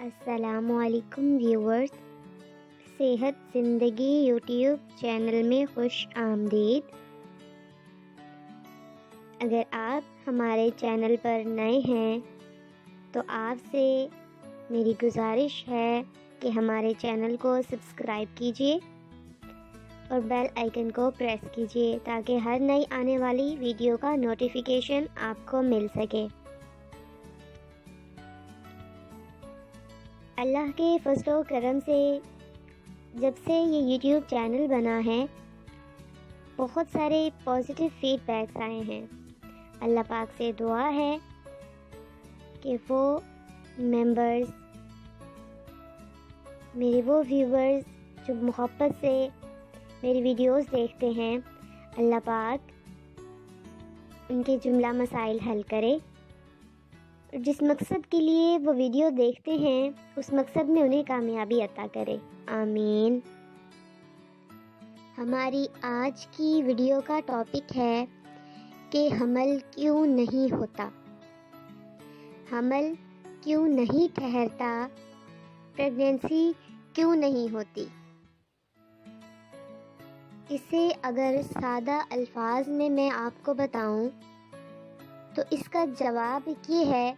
السلام علیکم ویورز، صحت زندگی یوٹیوب چینل میں خوش آمدید۔ اگر آپ ہمارے چینل پر نئے ہیں تو آپ سے میری گزارش ہے کہ ہمارے چینل کو سبسکرائب کیجیے اور بیل آئیکن کو پریس کیجیے تاکہ ہر نئی آنے والی ویڈیو کا نوٹیفیکیشن آپ کو مل سکے۔ اللہ کے فضل و کرم سے جب سے یہ یوٹیوب چینل بنا ہے بہت سارے پازیٹیو فیڈ بیکس آئے ہیں۔ اللہ پاک سے دعا ہے کہ وہ ممبرز، میرے وہ ویورز جو محبت سے میری ویڈیوز دیکھتے ہیں، اللہ پاک ان کے جملہ مسائل حل کرے، جس مقصد کے لیے وہ ویڈیو دیکھتے ہیں اس مقصد میں انہیں کامیابی عطا کرے، آمین۔ ہماری آج کی ویڈیو کا ٹاپک ہے کہ حمل کیوں نہیں ہوتا، حمل کیوں نہیں ٹھہرتا، پریگنینسی کیوں نہیں ہوتی۔ اسے اگر سادہ الفاظ میں آپ کو بتاؤں تو اس کا جواب یہ ہے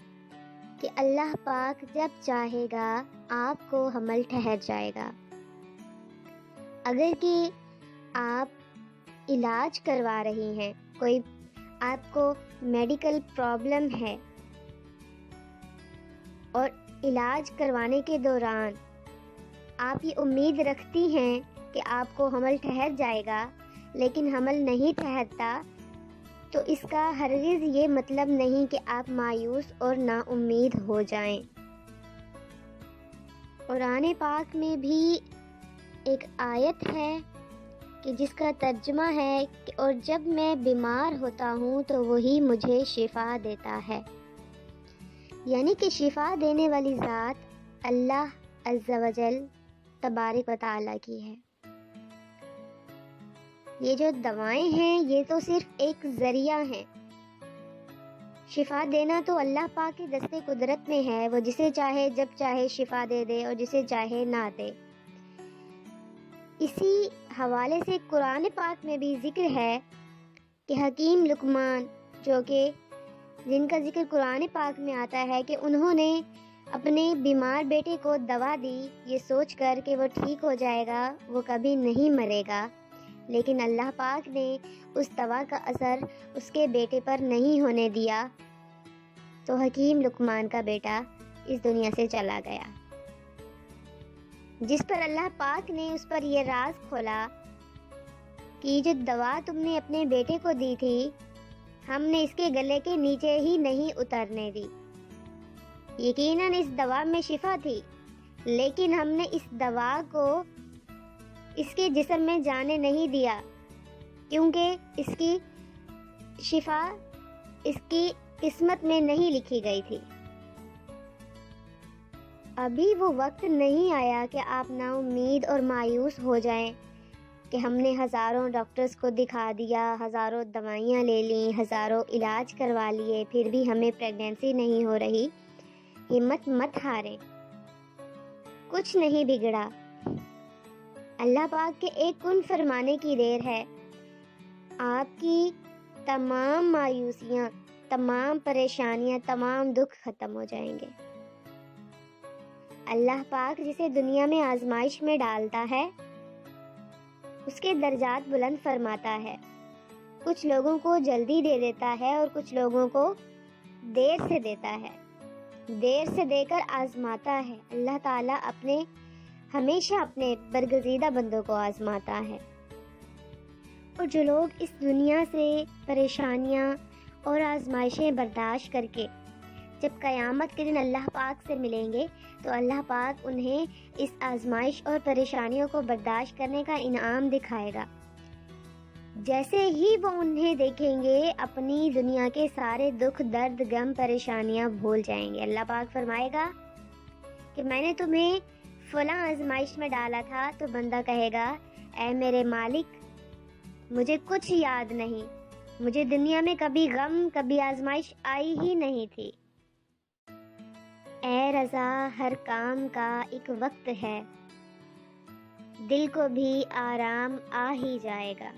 کہ اللہ پاک جب چاہے گا آپ کو حمل ٹھہر جائے گا۔ اگر کہ آپ علاج کروا رہی ہیں، کوئی آپ کو میڈیکل پرابلم ہے اور علاج کروانے کے دوران آپ یہ امید رکھتی ہیں کہ آپ کو حمل ٹھہر جائے گا لیکن حمل نہیں ٹھہرتا، تو اس کا ہرگز یہ مطلب نہیں کہ آپ مایوس اور نا امید ہو جائیں۔ قرآن پاک میں بھی ایک آیت ہے کہ جس کا ترجمہ ہے کہ اور جب میں بیمار ہوتا ہوں تو وہی مجھے شفا دیتا ہے، یعنی کہ شفا دینے والی ذات اللہ عز و جل تبارک و تعالیٰ کی ہے۔ یہ جو دوائیں ہیں یہ تو صرف ایک ذریعہ ہیں، شفا دینا تو اللہ پاک کے دست قدرت میں ہے، وہ جسے چاہے جب چاہے شفا دے دے اور جسے چاہے نہ دے۔ اسی حوالے سے قرآن پاک میں بھی ذکر ہے کہ حکیم لقمان، جو کہ جن کا ذکر قرآن پاک میں آتا ہے کہ انہوں نے اپنے بیمار بیٹے کو دوا دی یہ سوچ کر کہ وہ ٹھیک ہو جائے گا، وہ کبھی نہیں مرے گا، لیکن اللہ پاک نے اس دوا کا اثر اس کے بیٹے پر نہیں ہونے دیا، تو حکیم لقمان کا بیٹا اس دنیا سے چلا گیا۔ جس پر اللہ پاک نے اس پر یہ راز کھولا کہ یہ جو دوا تم نے اپنے بیٹے کو دی تھی ہم نے اس کے گلے کے نیچے ہی نہیں اترنے دی۔ یقیناً اس دوا میں شفا تھی، لیکن ہم نے اس دوا کو اس کے جسم میں جانے نہیں دیا، کیونکہ اس کی شفا اس کی قسمت میں نہیں لکھی گئی تھی۔ ابھی وہ وقت نہیں آیا کہ آپ نا امید اور مایوس ہو جائیں کہ ہم نے ہزاروں ڈاکٹرز کو دکھا دیا، ہزاروں دوائیاں لے لیں، ہزاروں علاج کروا لیے، پھر بھی ہمیں پریگنینسی نہیں ہو رہی۔ ہمت مت ہاریں، کچھ نہیں بگڑا، اللہ پاک کے ایک کن فرمانے کی دیر ہے، آپ کی تمام مایوسیاں، تمام پریشانیاں، تمام دکھ ختم ہو جائیں گے۔ اللہ پاک جسے دنیا میں آزمائش میں ڈالتا ہے اس کے درجات بلند فرماتا ہے، کچھ لوگوں کو جلدی دے دیتا ہے اور کچھ لوگوں کو دیر سے دیتا ہے، دیر سے دے کر آزماتا ہے۔ اللہ تعالیٰ ہمیشہ اپنے برگزیدہ بندوں کو آزماتا ہے، اور جو لوگ اس دنیا سے پریشانیاں اور آزمائشیں برداشت کر کے جب قیامت کے دن اللہ پاک سے ملیں گے تو اللہ پاک انہیں اس آزمائش اور پریشانیوں کو برداشت کرنے کا انعام دکھائے گا۔ جیسے ہی وہ انہیں دیکھیں گے اپنی دنیا کے سارے دکھ، درد، غم، پریشانیاں بھول جائیں گے۔ اللہ پاک فرمائے گا کہ میں نے تمہیں فلاں آزمائش میں ڈالا تھا، تو بندہ کہے گا اے میرے مالک مجھے کچھ یاد نہیں، مجھے دنیا میں کبھی غم، کبھی آزمائش آئی ہی نہیں تھی۔ اے رضا ہر کام کا ایک وقت ہے، دل کو بھی آرام آ ہی جائے گا۔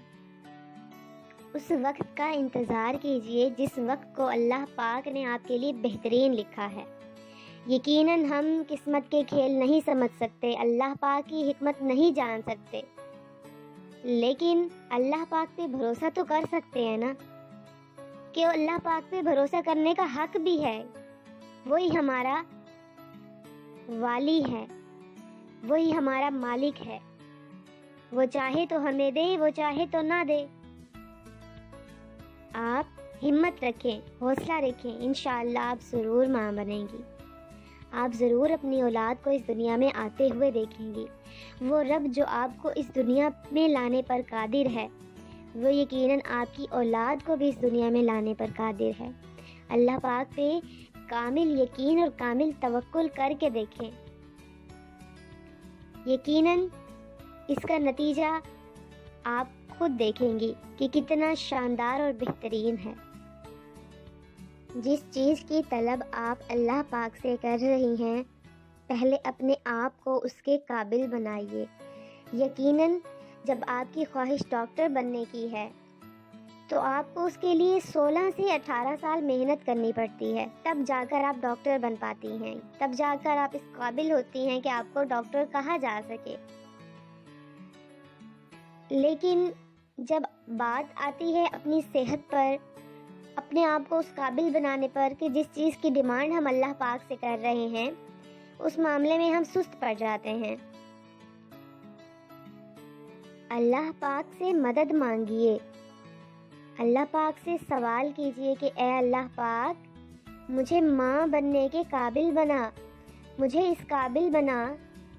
اس وقت کا انتظار کیجئے جس وقت کو اللہ پاک نے آپ کے لیے بہترین لکھا ہے۔ یقیناً ہم قسمت کے کھیل نہیں سمجھ سکتے، اللہ پاک کی حکمت نہیں جان سکتے، لیکن اللہ پاک پہ بھروسہ تو کر سکتے ہیں نا، کہ اللہ پاک پہ بھروسہ کرنے کا حق بھی ہے۔ وہی ہمارا والی ہے، وہی ہمارا مالک ہے، وہ چاہے تو ہمیں دے، وہ چاہے تو نہ دے۔ آپ ہمت رکھیں، حوصلہ رکھیں، انشاءاللہ آپ ضرور ماں بنیں گی۔ آپ ضرور اپنی اولاد کو اس دنیا میں آتے ہوئے دیکھیں گی۔ وہ رب جو آپ کو اس دنیا میں لانے پر قادر ہے، وہ یقیناً آپ کی اولاد کو بھی اس دنیا میں لانے پر قادر ہے۔ اللہ پاک پہ کامل یقین اور کامل توکل کر کے دیکھیں، یقیناً اس کا نتیجہ آپ خود دیکھیں گی کہ کتنا شاندار اور بہترین ہے۔ جس چیز کی طلب آپ اللہ پاک سے کر رہی ہیں، پہلے اپنے آپ کو اس کے قابل بنائیے۔ یقیناً جب آپ کی خواہش ڈاکٹر بننے کی ہے تو آپ کو اس کے لیے 16 سے 18 سال محنت کرنی پڑتی ہے، تب جا کر آپ ڈاکٹر بن پاتی ہیں، تب جا کر آپ اس قابل ہوتی ہیں کہ آپ کو ڈاکٹر کہا جا سکے۔ لیکن جب بات آتی ہے اپنی صحت پر، اپنے آپ کو اس قابل بنانے پر کہ جس چیز کی ڈیمانڈ ہم اللہ پاک سے کر رہے ہیں، اس معاملے میں ہم سست پڑ جاتے ہیں۔ اللہ پاک سے مدد مانگیے، اللہ پاک سے سوال کیجئے کہ اے اللہ پاک مجھے ماں بننے کے قابل بنا، مجھے اس قابل بنا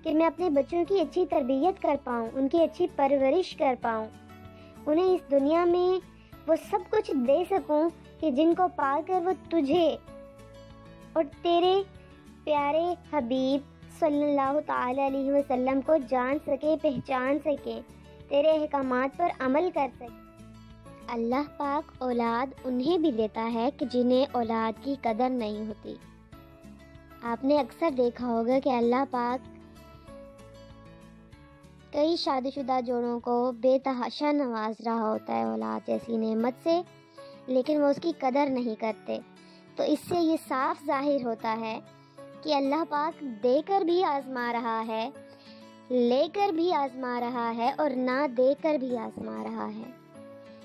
کہ میں اپنے بچوں کی اچھی تربیت کر پاؤں، ان کی اچھی پرورش کر پاؤں، انہیں اس دنیا میں وہ سب کچھ دے سکوں کہ جن کو پا کر وہ تجھے اور تیرے پیارے حبیب صلی اللہ تعالی علیہ وسلم کو جان سکے، پہچان سکے، تیرے احکامات پر عمل کر سکے۔ اللہ پاک اولاد انہیں بھی دیتا ہے کہ جنہیں اولاد کی قدر نہیں ہوتی۔ آپ نے اکثر دیکھا ہوگا کہ اللہ پاک کئی شادی شدہ جوڑوں کو بے تحاشا نواز رہا ہوتا ہے اولاد جیسی نعمت سے، لیکن وہ اس کی قدر نہیں کرتے۔ تو اس سے یہ صاف ظاہر ہوتا ہے کہ اللہ پاک دے کر بھی آزما رہا ہے، لے کر بھی آزما رہا ہے، اور نہ دے کر بھی آزما رہا ہے۔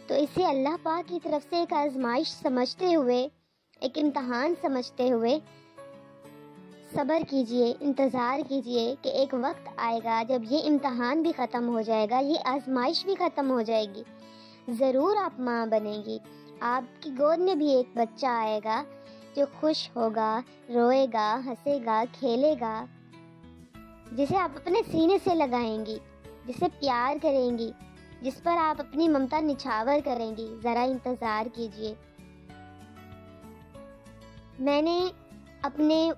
تو اسے اللہ پاک کی طرف سے ایک آزمائش سمجھتے ہوئے، ایک امتحان سمجھتے ہوئے صبر کیجئے، انتظار کیجئے کہ ایک وقت آئے گا جب یہ امتحان بھی ختم ہو جائے گا، یہ آزمائش بھی ختم ہو جائے گی، ضرور آپ ماں بنیں گی۔ آپ کی گود میں بھی ایک بچہ آئے گا جو خوش ہوگا، روئے گا، ہنسے گا، کھیلے گا، جسے آپ اپنے سینے سے لگائیں گی، جسے پیار کریں گی، جس پر آپ اپنی ممتا نچھاور کریں گی۔ ذرا انتظار کیجئے۔ میں نے اپنے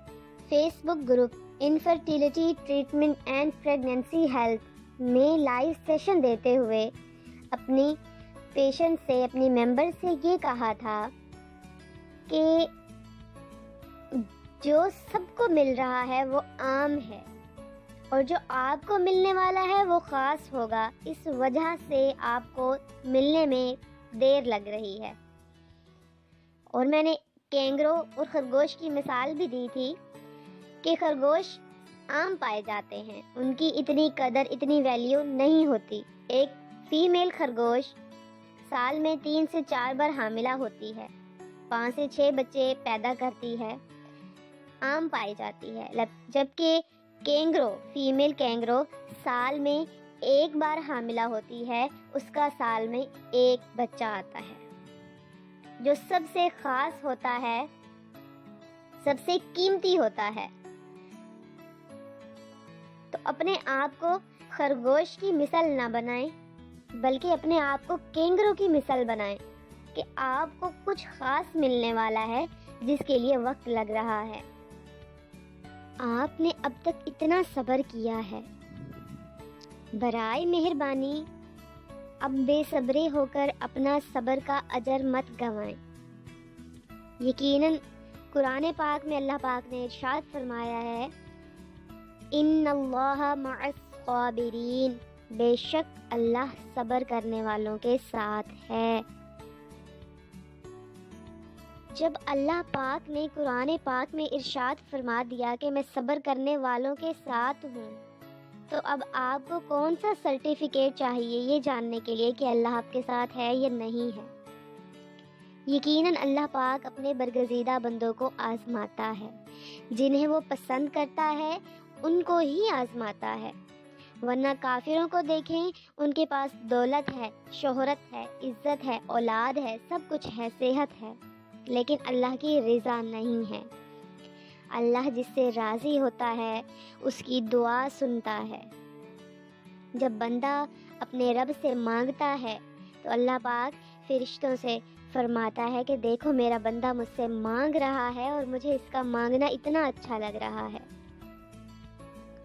Facebook group infertility treatment and pregnancy health میں لائیو سیشن دیتے ہوئے اپنی پیشنٹ سے، اپنی ممبر سے یہ کہا تھا کہ جو سب کو مل رہا ہے وہ عام ہے، اور جو آپ کو ملنے والا ہے وہ خاص ہوگا، اس وجہ سے آپ کو ملنے میں دیر لگ رہی ہے۔ اور میں نے کینگرو اور خرگوش کی مثال بھی دی تھی کہ خرگوش عام پائے جاتے ہیں، ان کی اتنی قدر، اتنی ویلیو نہیں ہوتی۔ ایک فیمیل خرگوش سال میں 3 سے 4 بار حاملہ ہوتی ہے، 5 سے 6 بچے پیدا کرتی ہے، عام پائی جاتی ہے، جبکہ کینگرو، فیمیل کینگرو سال میں 1 بار حاملہ ہوتی ہے، اس کا سال میں 1 بچہ آتا ہے۔ جو سب سے خاص ہوتا ہے، سب سے قیمتی ہوتا ہے۔ تو اپنے آپ کو خرگوش کی مثال نہ بنائیں، بلکہ اپنے آپ کو کینگرو کی مثال بنائیں کہ آپ کو کچھ خاص ملنے والا ہے جس کے لیے وقت لگ رہا ہے۔ آپ نے اب تک اتنا صبر کیا ہے، برائے مہربانی اب بے صبرے ہو کر اپنا صبر کا اجر مت گنوائیں۔ یقیناً قرآن پاک میں اللہ پاک نے ارشاد فرمایا ہے ان اللہ مع الصابرین، بے شک اللہ صبر کرنے والوں کے ساتھ ہے۔ جب اللہ پاک نے قرآن پاک میں ارشاد فرما دیا کہ میں صبر کرنے والوں کے ساتھ ہوں، تو اب آپ کو کون سا سرٹیفکیٹ چاہیے یہ جاننے کے لیے کہ اللہ آپ کے ساتھ ہے یا نہیں ہے؟ یقیناً اللہ پاک اپنے برگزیدہ بندوں کو آزماتا ہے، جنہیں وہ پسند کرتا ہے ان کو ہی آزماتا ہے، ورنہ کافروں کو دیکھیں، ان کے پاس دولت ہے، شہرت ہے، عزت ہے، اولاد ہے، سب کچھ ہے، صحت ہے، لیکن اللہ کی رضا نہیں ہے۔ اللہ جس سے راضی ہوتا ہے اس کی دعا سنتا ہے۔ جب بندہ اپنے رب سے مانگتا ہے تو اللہ پاک فرشتوں سے فرماتا ہے کہ دیکھو میرا بندہ مجھ سے مانگ رہا ہے اور مجھے اس کا مانگنا اتنا اچھا لگ رہا ہے۔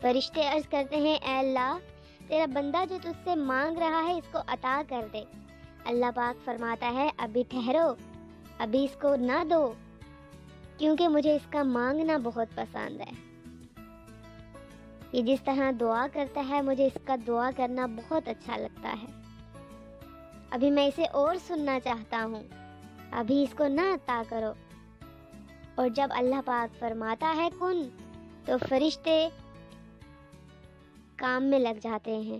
فرشتے عرض کرتے ہیں اے اللہ تیرا بندہ جو تجھ سے مانگ رہا ہے اس کو عطا کر دے۔ اللہ پاک فرماتا ہے ابھی ٹھہرو، ابھی اس کو نہ دو، کیونکہ مجھے اس کا مانگنا بہت پسند ہے۔ یہ جس طرح دعا کرتا ہے مجھے اس کا دعا کرنا بہت اچھا لگتا ہے، ابھی میں اسے اور سننا چاہتا ہوں، ابھی اس کو نہ عطا کرو۔ اور جب اللہ پاک فرماتا ہے کن، تو فرشتے کام میں لگ جاتے ہیں۔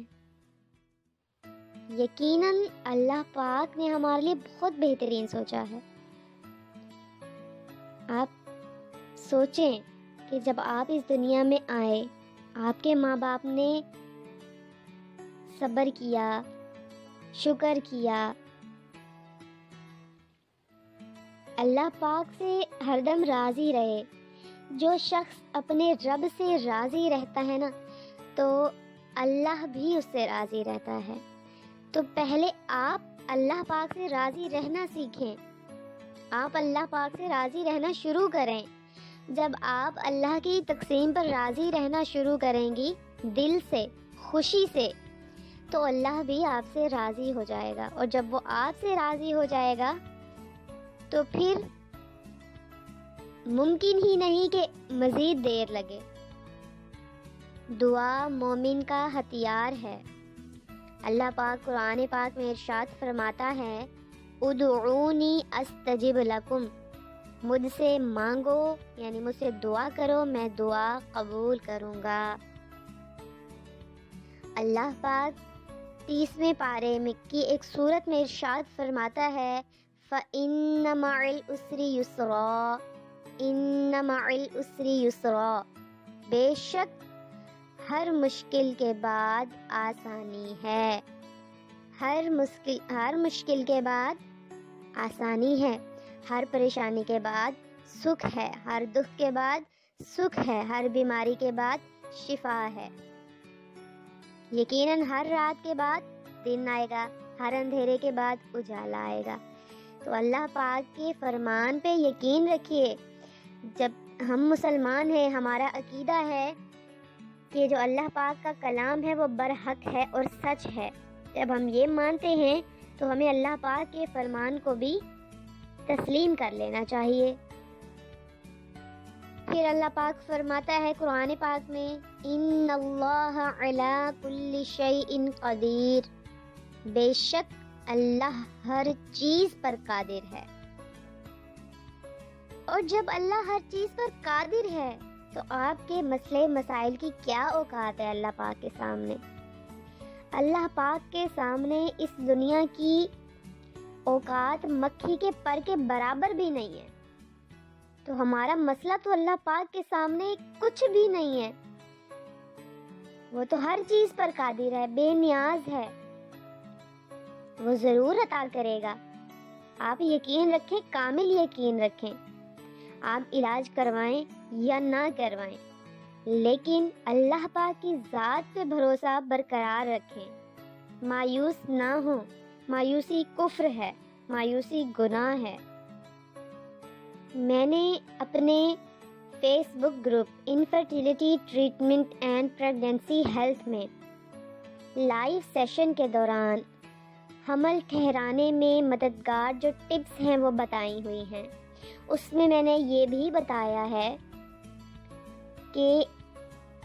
یقیناً اللہ پاک نے ہمارے لیے بہت بہترین سوچا ہے۔ آپ سوچیں کہ جب آپ اس دنیا میں آئے، آپ کے ماں باپ نے صبر کیا، شکر کیا، اللہ پاک سے ہر دم راضی رہے۔ جو شخص اپنے رب سے راضی رہتا ہے نا، تو اللہ بھی اس سے راضی رہتا ہے۔ تو پہلے آپ اللہ پاک سے راضی رہنا سیکھیں، آپ اللہ پاک سے راضی رہنا شروع کریں۔ جب آپ اللہ کی تقسیم پر راضی رہنا شروع کریں گی دل سے، خوشی سے، تو اللہ بھی آپ سے راضی ہو جائے گا، اور جب وہ آپ سے راضی ہو جائے گا تو پھر ممکن ہی نہیں کہ مزید دیر لگے۔ دعا مومن کا ہتھیار ہے۔ اللہ پاک قرآن پاک میں ارشاد فرماتا ہے ادعونی استجب لکم، مجھ سے مانگو یعنی مجھ سے دعا کرو، میں دعا قبول کروں گا۔ اللہ پاک 30ویں پارے کی ایک سورت میں ارشاد فرماتا ہے فَإِنَّ مَعَ الْعُسْرِ يُسْرًا، إِنَّ مَعَ الْعُسْرِ يُسْرًا، بے شک ہر مشکل کے بعد آسانی ہے۔ ہر مشکل کے بعد آسانی ہے، ہر پریشانی کے بعد سکھ ہے، ہر دکھ کے بعد سکھ ہے، ہر بیماری کے بعد شفا ہے۔ یقیناً ہر رات کے بعد دن آئے گا، ہر اندھیرے کے بعد اجالا آئے گا۔ تو اللہ پاک کے فرمان پہ یقین رکھیے۔ جب ہم مسلمان ہیں، ہمارا عقیدہ ہے کہ جو اللہ پاک کا کلام ہے وہ برحق ہے اور سچ ہے، جب ہم یہ مانتے ہیں تو ہمیں اللہ پاک کے فرمان کو بھی تسلیم کر لینا چاہیے۔ پھر اللہ پاک فرماتا ہے قرآن پاک میں ان اللہ علی کل شیء قدیر، بے شک اللہ ہر چیز پر قادر ہے۔ اور جب اللہ ہر چیز پر قادر ہے تو آپ کے مسئلے مسائل کی کیا اوقات ہے اللہ پاک کے سامنے؟ اللہ پاک کے سامنے اس دنیا کی اوقات مکھی کے پر کے برابر بھی نہیں ہے۔ تو ہمارا مسئلہ تو اللہ پاک کے سامنے کچھ بھی نہیں ہے۔ وہ تو ہر چیز پر قادر ہے، بے نیاز ہے، وہ ضرور عطا کرے گا۔ آپ یقین رکھیں، کامل یقین رکھیں، آپ علاج کروائیں یا نہ کروائیں، لیکن اللہ پاک کی ذات پہ بھروسہ برقرار رکھیں، مایوس نہ ہوں۔ مایوسی کفر ہے، مایوسی گناہ ہے۔ میں نے اپنے Facebook group infertility treatment and pregnancy health میں لائیو سیشن کے دوران حمل ٹھہرانے میں مددگار جو ٹپس ہیں وہ بتائی ہوئی ہیں۔ اس میں نے یہ بھی بتایا ہے کہ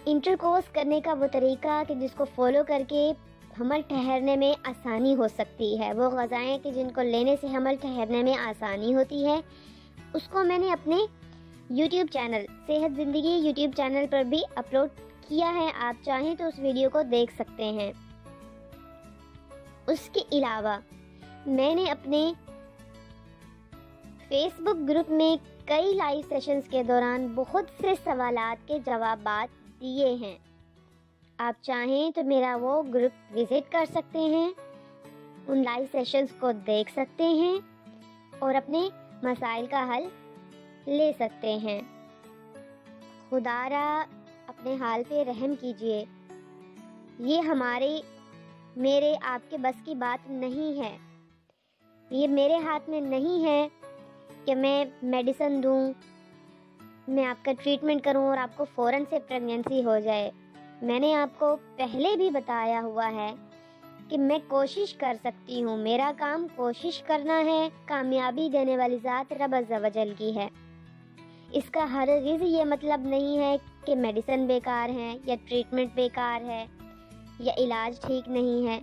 انٹرکورس کرنے کا وہ طریقہ کہ جس کو فالو کر کے حمل ٹھہرنے میں آسانی ہو سکتی ہے، وہ غذائیں کہ جن کو لینے سے حمل ٹھہرنے میں آسانی ہوتی ہے، اس کو میں نے اپنے یوٹیوب چینل صحت زندگی یوٹیوب چینل پر بھی اپلوڈ کیا ہے، آپ چاہیں تو اس ویڈیو کو دیکھ سکتے ہیں۔ اس کے علاوہ میں نے اپنے فیس بک گروپ میں کئی لائیو سیشنز کے دوران بہت سے سوالات کے جوابات دیے ہیں، آپ چاہیں تو میرا وہ گروپ وزٹ کر سکتے ہیں، ان لائیو سیشنز کو دیکھ سکتے ہیں اور اپنے مسائل کا حل لے سکتے ہیں۔ خدا را اپنے حال پہ رحم کیجئے، یہ میرے آپ کے بس کی بات نہیں ہے، یہ میرے ہاتھ میں نہیں ہے کہ میں میڈیسن دوں، میں آپ کا ٹریٹمنٹ کروں اور آپ کو فوراً سے پریگنینسی ہو جائے۔ میں نے آپ کو پہلے بھی بتایا ہوا ہے کہ میں کوشش کر سکتی ہوں، میرا کام کوشش کرنا ہے، کامیابی دینے والی ذات رب عز و جل کی ہے۔ اس کا ہرگز یہ مطلب نہیں ہے کہ میڈیسن بیکار ہے یا ٹریٹمنٹ بیکار ہے یا علاج ٹھیک نہیں ہے،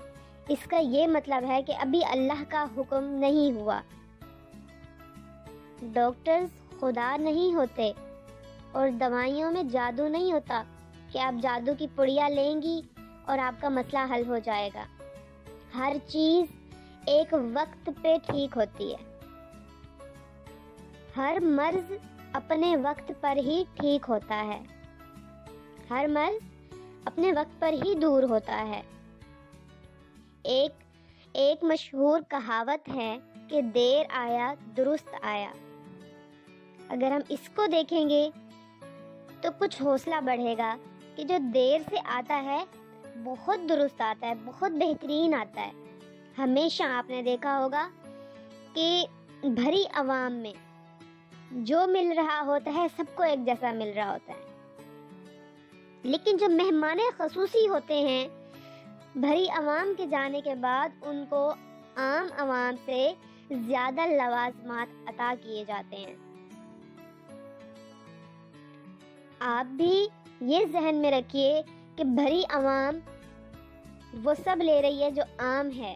اس کا یہ مطلب ہے کہ ابھی اللہ کا حکم نہیں ہوا۔ ڈاکٹرز خدا نہیں ہوتے اور دوائیوں میں جادو نہیں ہوتا کہ آپ جادو کی پڑیاں لیں گی اور آپ کا مسئلہ حل ہو جائے گا۔ ہر چیز ایک وقت پہ ٹھیک ہوتی ہے، ہر مرض اپنے وقت پر ہی ٹھیک ہوتا ہے، ہر مرض اپنے وقت پر ہی دور ہوتا ہے۔ ایک مشہور کہاوت ہے کہ دیر آیا درست آیا۔ اگر ہم اس کو دیکھیں گے تو کچھ حوصلہ بڑھے گا کہ جو دیر سے آتا ہے بہت درست آتا ہے، بہت بہترین آتا ہے۔ ہمیشہ آپ نے دیکھا ہوگا کہ بھری عوام میں جو مل رہا ہوتا ہے سب کو ایک جیسا مل رہا ہوتا ہے، لیکن جو مہمان خصوصی ہوتے ہیں بھری عوام کے جانے کے بعد ان کو عام عوام سے زیادہ لوازمات عطا کیے جاتے ہیں۔ آپ بھی یہ ذہن میں رکھیے کہ بھری عوام وہ سب لے رہی ہے جو عام ہے،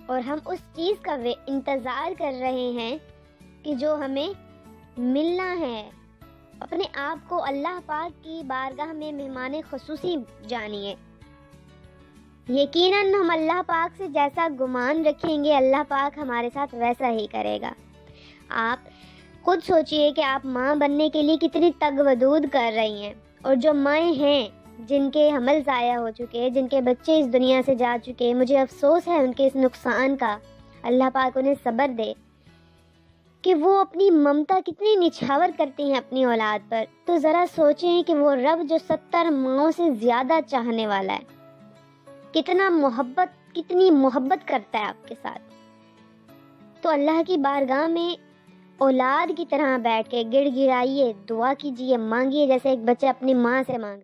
اور ہم اس چیز کا انتظار کر رہے ہیں کہ جو ہمیں ملنا ہے۔ اپنے آپ کو اللہ پاک کی بارگاہ میں مہمان خصوصی جانیے۔ یقیناً ہم اللہ پاک سے جیسا گمان رکھیں گے اللہ پاک ہمارے ساتھ ویسا ہی کرے گا۔ آپ خود سوچئے کہ آپ ماں بننے کے لیے کتنی تگ و دود کر رہی ہیں، اور جو مائیں ہیں جن کے حمل ضائع ہو چکے، جن کے بچے اس دنیا سے جا چکے، مجھے افسوس ہے ان کے اس نقصان کا، اللہ پاک انہیں صبر دے، کہ وہ اپنی ممتا کتنی نچھاور کرتی ہیں اپنی اولاد پر۔ تو ذرا سوچیں کہ وہ رب جو 70 ماؤں سے زیادہ چاہنے والا ہے، کتنی محبت کرتا ہے آپ کے ساتھ۔ تو اللہ کی بارگاہ میں اولاد کی طرح بیٹھ کے گڑ گڑائیے، دعا کیجیے، مانگیے جیسے ایک بچہ اپنی ماں سے مانگتا ہے۔